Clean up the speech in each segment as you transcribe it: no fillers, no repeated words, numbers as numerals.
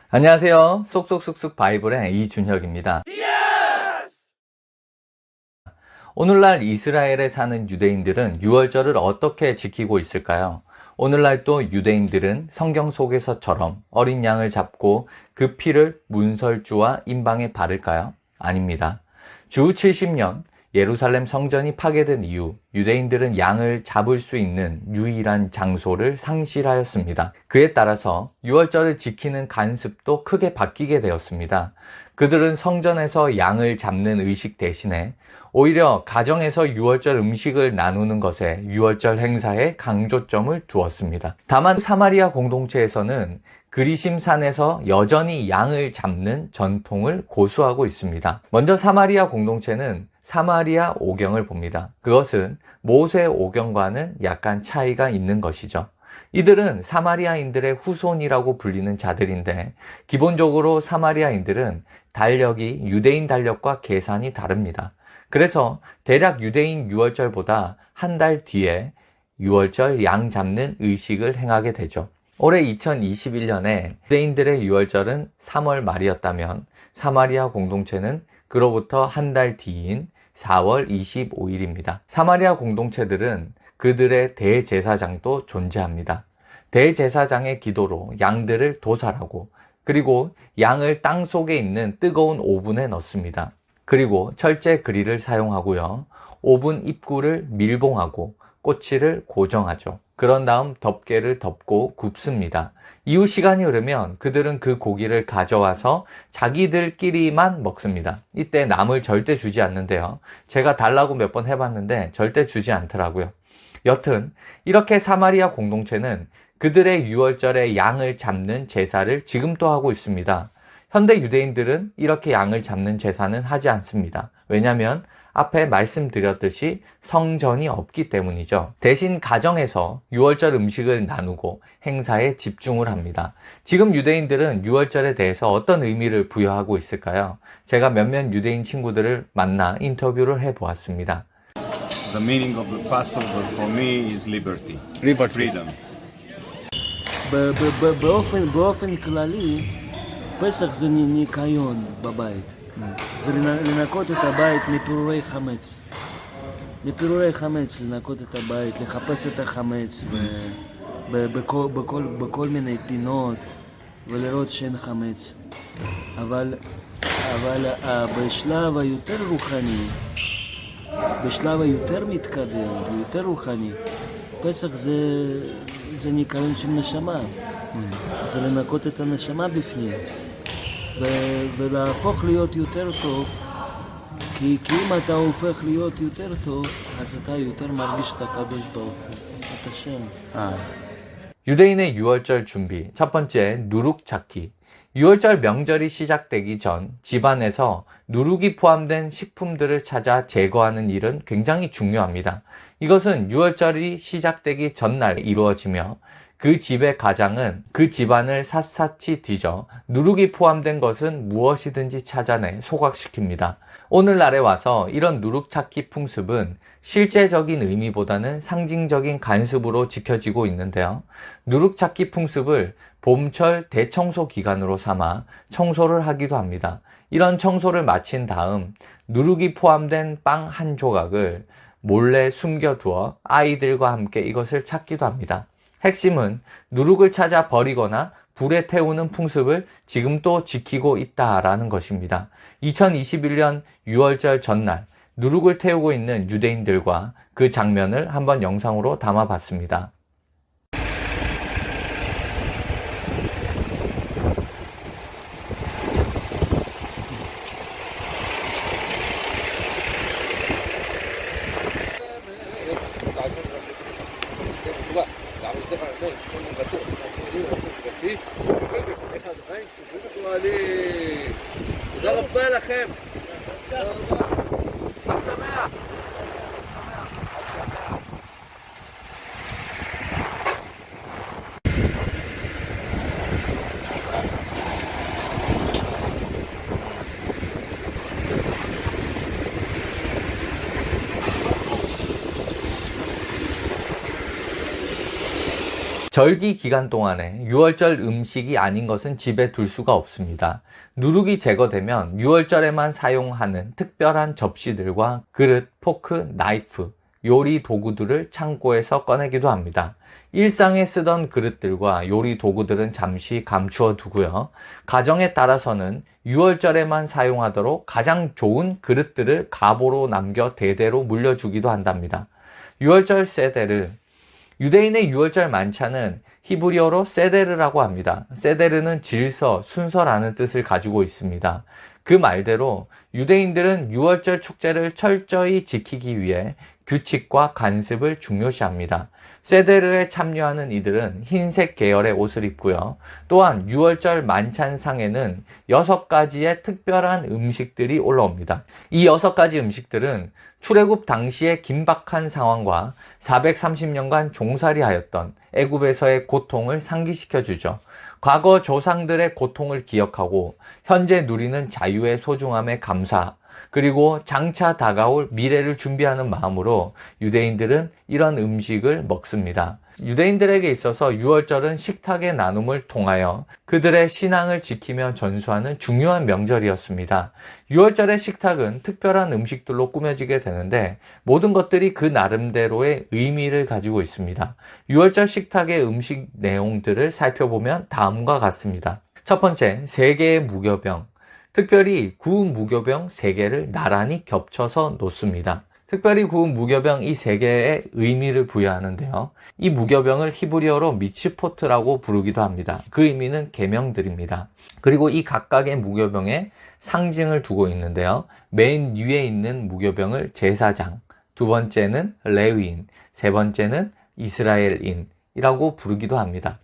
안녕하세요. 쏙쏙쏙쏙 바이블의 이준혁입니다. 오늘날 이스라엘에 사는 유대인들은 유월절을 어떻게 지키고 있을까요? 오늘날 또 유대인들은 성경 속에서처럼 어린 양을 잡고 그 피를 문설주와 임방에 바를까요? 아닙니다. 주 70년 예루살렘 성전이 파괴된 이후 유대인들은 양을 잡을 수 있는 유일한 장소를 상실하였습니다. 그에 따라서 유월절을 지키는 관습도 크게 바뀌게 되었습니다. 그들은 성전에서 양을 잡는 의식 대신에 오히려 가정에서 유월절 음식을 나누는 것에 유월절 행사에 강조점을 두었습니다. 다만 사마리아 공동체에서는 그리심 산에서 여전히 양을 잡는 전통을 고수하고 있습니다. 먼저 사마리아 공동체는 사마리아 오경을 봅니다. 그것은 모세 오경과는 약간 차이가 있는 것이죠. 이들은 사마리아인들의 후손이라고 불리는 자들인데 기본적으로 사마리아인들은 달력이 유대인 달력과 계산이 다릅니다. 그래서 대략 유대인 유월절보다 한 달 뒤에 유월절 양 잡는 의식을 행하게 되죠. 올해 2021년에 유대인들의 유월절은 3월 말이었다면 사마리아 공동체는 그로부터 한 달 뒤인 4월 25일입니다. 사마리아 공동체들은 그들의 대제사장도 존재합니다. 대제사장의 기도로 양들을 도살하고 그리고 양을 땅 속에 있는 뜨거운 오븐에 넣습니다. 그리고 철제 그릴을 사용하고요. 오븐 입구를 밀봉하고 꼬치를 고정하죠. 그런 다음 덮개를 덮고 굽습니다. 이후 시간이 흐르면 그들은 그 고기를 가져와서 자기들끼리만 먹습니다. 이때 남을 절대 주지 않는데요. 제가 달라고 몇 번 해봤는데 절대 주지 않더라고요. 여튼 이렇게 사마리아 공동체는 그들의 유월절에 양을 잡는 제사를 지금도 하고 있습니다. 현대 유대인들은 이렇게 양을 잡는 제사는 하지 않습니다. 왜냐하면 앞에 말씀드렸듯이 성전이 없기 때문이죠. 대신 가정에서 유월절 음식을 나누고 행사에 집중을 합니다. 지금 유대인들은 유월절에 대해서 어떤 의미를 부여하고 있을까요? 제가 몇몇 유대인 친구들을 만나 인터뷰를 해보았습니다. The meaning of the Passover for me is liberty. Freedom. באופן כללי, פסח זה ניקיון בבית. זה לנקות את הבית מפירורי חמץ. מפירורי חמץ, לנקות את הבית, לחפש את החמץ בכל מיני פינות ולראות שאין חמץ. אבל בשלב היותר רוחני, בשלב היותר מתקדם ויותר רוחני, פסח זה ניקיון של נשמה. זה לנקות את הנשמה בפנים. ולהפוך להיות יותר טוב, כי אם אתה הופך להיות יותר טוב, אז אתה יותר מרגיש את הקדוש ברוך הוא, את השם. 유대인의 유월절 준비. 첫 번째, 누룩 찾기. 유월절 명절이 시작되기 전 집안에서 누룩이 포함된 식품들을 찾아 제거하는 일은 굉장히 중요합니다. 이것은 유월절이 시작되기 전날 이루어지며 그 집의 가장은 그 집안을 샅샅이 뒤져 누룩이 포함된 것은 무엇이든지 찾아내 소각시킵니다. 오늘날에 와서 이런 누룩 찾기 풍습은 실제적인 의미보다는 상징적인 관습으로 지켜지고 있는데요. 누룩 찾기 풍습을 봄철 대청소 기간으로 삼아 청소를 하기도 합니다. 이런 청소를 마친 다음 누룩이 포함된 빵 한 조각을 몰래 숨겨두어 아이들과 함께 이것을 찾기도 합니다. 핵심은 누룩을 찾아 버리거나 불에 태우는 풍습을 지금도 지키고 있다라는 것입니다. 2021년 6월절 전날 누룩을 태우고 있는 유대인들과 그 장면을 한번 영상으로 담아봤습니다. תודה רבה לכם. חג שמח. 절기 기간 동안에 유월절 음식이 아닌 것은 집에 둘 수가 없습니다. 누룩이 제거되면 유월절에만 사용하는 특별한 접시들과 그릇, 포크, 나이프, 요리 도구들을 창고에서 꺼내기도 합니다. 일상에 쓰던 그릇들과 요리 도구들은 잠시 감추어 두고요. 가정에 따라서는 유월절에만 사용하도록 가장 좋은 그릇들을 가보로 남겨 대대로 물려주기도 한답니다. 유월절 세데르. 유대인의 유월절 만찬은 히브리어로 세데르라고 합니다. 세데르는 질서, 순서라는 뜻을 가지고 있습니다. 그 말대로 유대인들은 유월절 축제를 철저히 지키기 위해 규칙과 관습을 중요시합니다. 세데르에 참여하는 이들은 흰색 계열의 옷을 입고요. 또한 유월절 만찬상에는 6가지의 특별한 음식들이 올라옵니다. 이 6가지 음식들은 출애굽 당시의 긴박한 상황과 430년간 종살이하였던 애굽에서의 고통을 상기시켜 주죠. 과거 조상들의 고통을 기억하고 현재 누리는 자유의 소중함에 감사, 그리고 장차 다가올 미래를 준비하는 마음으로 유대인들은 이런 음식을 먹습니다. 유대인들에게 있어서 유월절은 식탁의 나눔을 통하여 그들의 신앙을 지키며 전수하는 중요한 명절이었습니다. 유월절의 식탁은 특별한 음식들로 꾸며지게 되는데 모든 것들이 그 나름대로의 의미를 가지고 있습니다. 유월절 식탁의 음식 내용들을 살펴보면 다음과 같습니다. 첫 번째, 3개의 무교병. 특별히 구운 무교병 3개를 나란히 겹쳐서 놓습니다. 특별히 구운 무교병 이 3개의 의미를 부여하는데요. 이 무교병을 히브리어로 미츠포트라고 부르기도 합니다. 그 의미는 계명들입니다. 그리고 이 각각의 무교병에 상징을 두고 있는데요. 맨 위에 있는 무교병을 제사장, 두 번째는 레위인, 세 번째는 이스라엘인이라고 부르기도 합니다.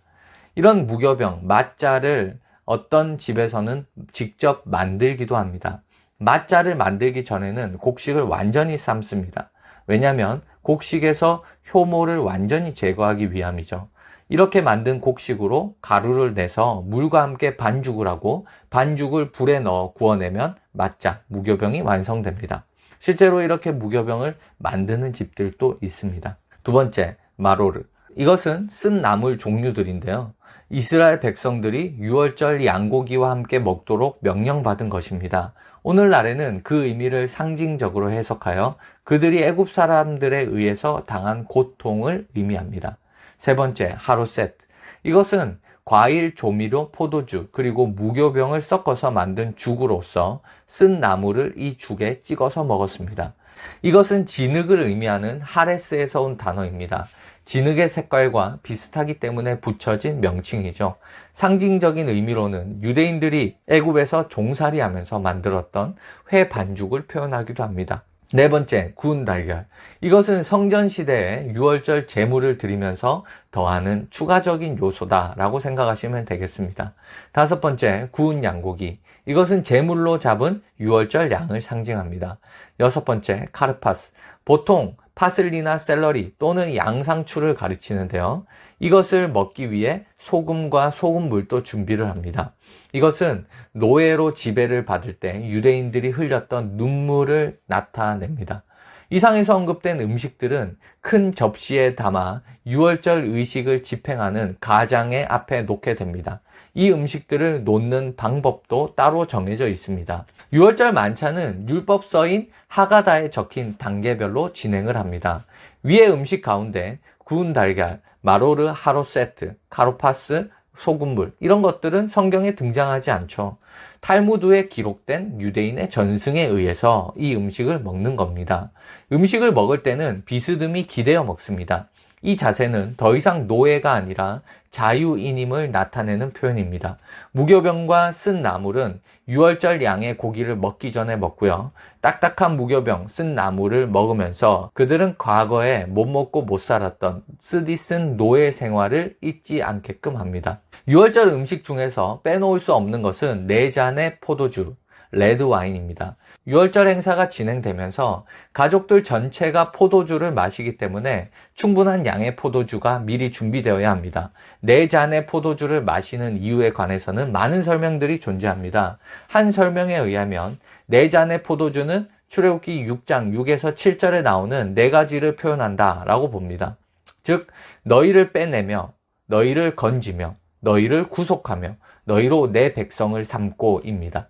이런 무교병, 맞자를 어떤 집에서는 직접 만들기도 합니다. 맞자를 만들기 전에는 곡식을 완전히 삶습니다. 왜냐하면 곡식에서 효모를 완전히 제거하기 위함이죠. 이렇게 만든 곡식으로 가루를 내서 물과 함께 반죽을 하고 반죽을 불에 넣어 구워내면 맞자, 무교병이 완성됩니다. 실제로 이렇게 무교병을 만드는 집들도 있습니다. 두 번째, 마로르. 이것은 쓴 나물 종류들인데요. 이스라엘 백성들이 유월절 양고기와 함께 먹도록 명령받은 것입니다. 오늘날에는 그 의미를 상징적으로 해석하여 그들이 애굽 사람들에 의해서 당한 고통을 의미합니다. 세 번째, 하루셋. 이것은 과일, 조미료, 포도주, 그리고 무교병을 섞어서 만든 죽으로서 쓴 나물을 이 죽에 찍어서 먹었습니다. 이것은 진흙을 의미하는 하레스에서 온 단어입니다. 진흙의 색깔과 비슷하기 때문에 붙여진 명칭이죠. 상징적인 의미로는 유대인들이 애굽에서 종살이하면서 만들었던 회 반죽을 표현하기도 합니다. 네 번째, 구운 달걀. 이것은 성전 시대에 유월절 제물을 드리면서 더하는 추가적인 요소다라고 생각하시면 되겠습니다. 다섯 번째, 구운 양고기. 이것은 제물로 잡은 유월절 양을 상징합니다. 여섯 번째, 카르파스. 보통 파슬리나 샐러리 또는 양상추를 가리치는데요. 이것을 먹기 위해 소금과 소금물도 준비를 합니다. 이것은 노예로 지배를 받을 때 유대인들이 흘렸던 눈물을 나타냅니다. 이상에서 언급된 음식들은 큰 접시에 담아 유월절 의식을 집행하는 가장의 앞에 놓게 됩니다. 이 음식들을 놓는 방법도 따로 정해져 있습니다. 유월절 만찬은 율법서인 하가다에 적힌 단계별로 진행을 합니다. 위의 음식 가운데 구운 달걀, 마로르 하로세트, 카로파스, 소금물 이런 것들은 성경에 등장하지 않죠. 탈무드에 기록된 유대인의 전승에 의해서 이 음식을 먹는 겁니다. 음식을 먹을 때는 비스듬히 기대어 먹습니다. 이 자세는 더 이상 노예가 아니라 자유인임을 나타내는 표현입니다. 무교병과 쓴 나물은 유월절 양의 고기를 먹기 전에 먹고요. 딱딱한 무교병, 쓴 나물을 먹으면서 그들은 과거에 못 먹고 못 살았던 쓰디쓴 노예 생활을 잊지 않게끔 합니다. 유월절 음식 중에서 빼놓을 수 없는 것은 4잔의 포도주, 레드 와인입니다. 유월절 행사가 진행되면서 가족들 전체가 포도주를 마시기 때문에 충분한 양의 포도주가 미리 준비되어야 합니다. 4잔의 포도주를 마시는 이유에 관해서는 많은 설명들이 존재합니다. 한 설명에 의하면 4잔의 포도주는 출애굽기 6장 6에서 7절에 나오는 4가지를 표현한다 라고 봅니다. 즉 너희를 빼내며 너희를 건지며 너희를 구속하며 너희로 내 백성을 삼고입니다.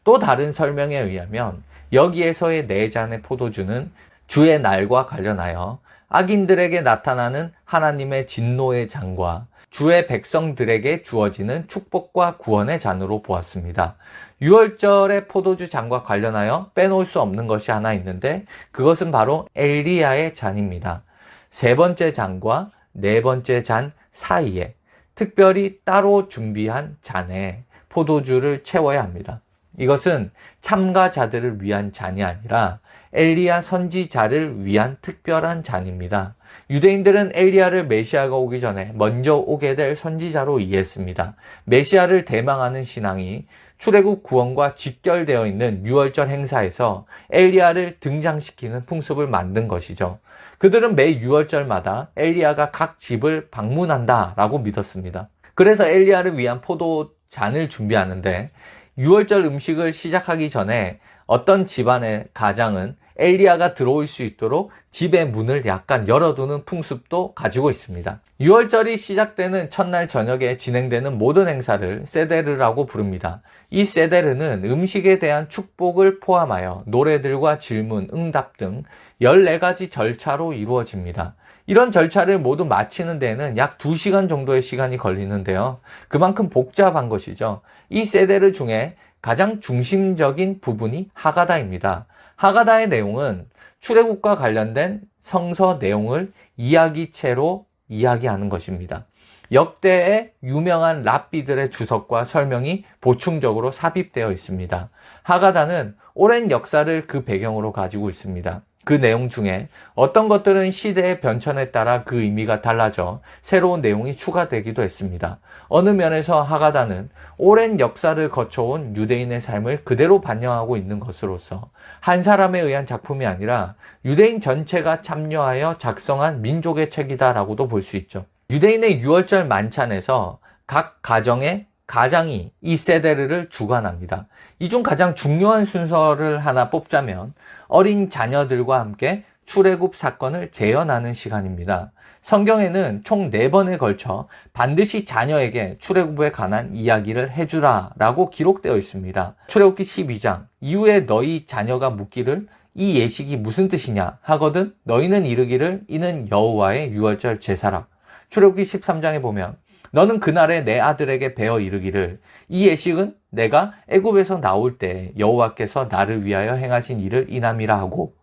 또 다른 설명에 의하면 여기에서의 네 잔의 포도주는 주의 날과 관련하여 악인들에게 나타나는 하나님의 진노의 잔과 주의 백성들에게 주어지는 축복과 구원의 잔으로 보았습니다. 유월절의 포도주 잔과 관련하여 빼놓을 수 없는 것이 하나 있는데 그것은 바로 엘리야의 잔입니다. 세 번째 잔과 네 번째 잔 사이에 특별히 따로 준비한 잔에 포도주를 채워야 합니다. 이것은 참가자들을 위한 잔이 아니라 엘리야 선지자를 위한 특별한 잔입니다. 유대인들은 엘리야를 메시아가 오기 전에 먼저 오게 될 선지자로 이해했습니다. 메시아를 대망하는 신앙이 출애굽 구원과 직결되어 있는 유월절 행사에서 엘리야를 등장시키는 풍습을 만든 것이죠. 그들은 매 유월절마다 엘리야가 각 집을 방문한다라고 믿었습니다. 그래서 엘리야를 위한 포도잔을 준비하는데 유월절 음식을 시작하기 전에 어떤 집안의 가장은 엘리야가 들어올 수 있도록 집의 문을 약간 열어두는 풍습도 가지고 있습니다. 유월절이 시작되는 첫날 저녁에 진행되는 모든 행사를 세데르라고 부릅니다. 이 세데르는 음식에 대한 축복을 포함하여 노래들과 질문, 응답 등 14가지 절차로 이루어집니다. 이런 절차를 모두 마치는 데에는 약 2시간 정도의 시간이 걸리는데요. 그만큼 복잡한 것이죠. 이 세데르 중에 가장 중심적인 부분이 하가다입니다. 하가다의 내용은 출애굽과 관련된 성서 내용을 이야기체로 이야기하는 것입니다. 역대의 유명한 랍비들의 주석과 설명이 보충적으로 삽입되어 있습니다. 하가다는 오랜 역사를 그 배경으로 가지고 있습니다. 그 내용 중에 어떤 것들은 시대의 변천에 따라 그 의미가 달라져 새로운 내용이 추가되기도 했습니다. 어느 면에서 하가다는 오랜 역사를 거쳐온 유대인의 삶을 그대로 반영하고 있는 것으로서 한 사람에 의한 작품이 아니라 유대인 전체가 참여하여 작성한 민족의 책이다라고도 볼 수 있죠. 유대인의 유월절 만찬에서 각 가정의 가장이 이 세데르를 주관합니다. 이 중 가장 중요한 순서를 하나 뽑자면 어린 자녀들과 함께 출애굽 사건을 재현하는 시간입니다. 성경에는 총 4번에 걸쳐 반드시 자녀에게 출애굽에 관한 이야기를 해주라 라고 기록되어 있습니다. 출애굽기 12장 이후에 너희 자녀가 묻기를 이 예식이 무슨 뜻이냐 하거든 너희는 이르기를 이는 여호와의 유월절 제사라. 출애굽기 13장에 보면 너는 그날에 내 아들에게 배어 이르기를 이 예식은 내가 애굽에서 나올 때 여호와께서 나를 위하여 행하신 일을 인함이라 하고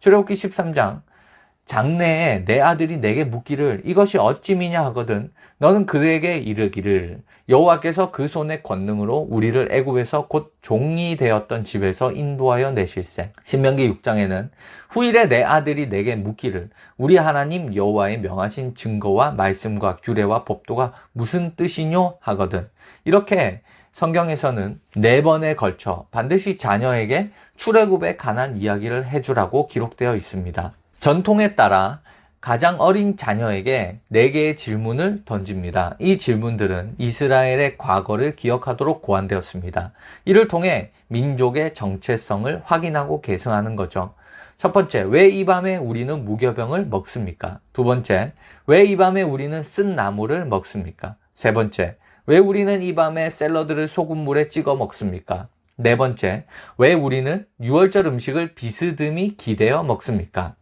출애굽기 13장 장래에 내 아들이 내게 묻기를 이것이 어찌미냐 하거든 너는 그에게 이르기를 여호와께서 그 손의 권능으로 우리를 애굽에서 곧 종이 되었던 집에서 인도하여 내실세. 신명기 6장에는 후일에 내 아들이 내게 묻기를 우리 하나님 여호와의 명하신 증거와 말씀과 규례와 법도가 무슨 뜻이뇨 하거든. 이렇게 성경에서는 4번에 걸쳐 반드시 자녀에게 출애굽에 관한 이야기를 해주라고 기록되어 있습니다. 전통에 따라 가장 어린 자녀에게 4개의 질문을 던집니다. 이 질문들은 이스라엘의 과거를 기억하도록 고안되었습니다. 이를 통해 민족의 정체성을 확인하고 계승하는 거죠. 첫 번째, 왜 이 밤에 우리는 무교병을 먹습니까? 두 번째, 왜 이 밤에 우리는 쓴 나무를 먹습니까? 세 번째, 왜 우리는 이 밤에 샐러드를 소금물에 찍어 먹습니까? 네 번째, 왜 우리는 유월절 음식을 비스듬히 기대어 먹습니까?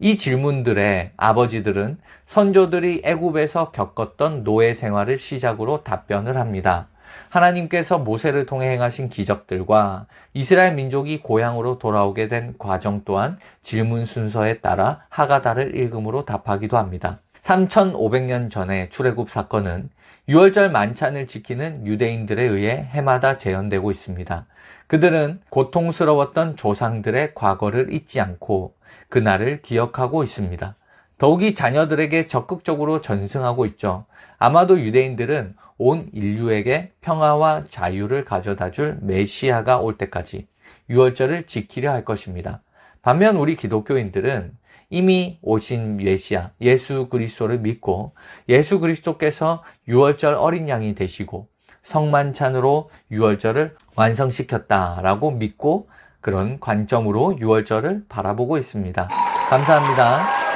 이 질문들에 아버지들은 선조들이 애굽에서 겪었던 노예 생활을 시작으로 답변을 합니다. 하나님께서 모세를 통해 행하신 기적들과 이스라엘 민족이 고향으로 돌아오게 된 과정 또한 질문 순서에 따라 하가다를 읽음으로 답하기도 합니다. 3500년 전의 출애굽 사건은 유월절 만찬을 지키는 유대인들에 의해 해마다 재현되고 있습니다. 그들은 고통스러웠던 조상들의 과거를 잊지 않고 그날을 기억하고 있습니다. 더욱이 자녀들에게 적극적으로 전승하고 있죠. 아마도 유대인들은 온 인류에게 평화와 자유를 가져다줄 메시아가 올 때까지 유월절을 지키려 할 것입니다. 반면 우리 기독교인들은 이미 오신 메시아 예수 그리스도를 믿고 예수 그리스도께서 유월절 어린 양이 되시고 성만찬으로 유월절을 완성시켰다라고 믿고 그런 관점으로 유월절을 바라보고 있습니다. 감사합니다.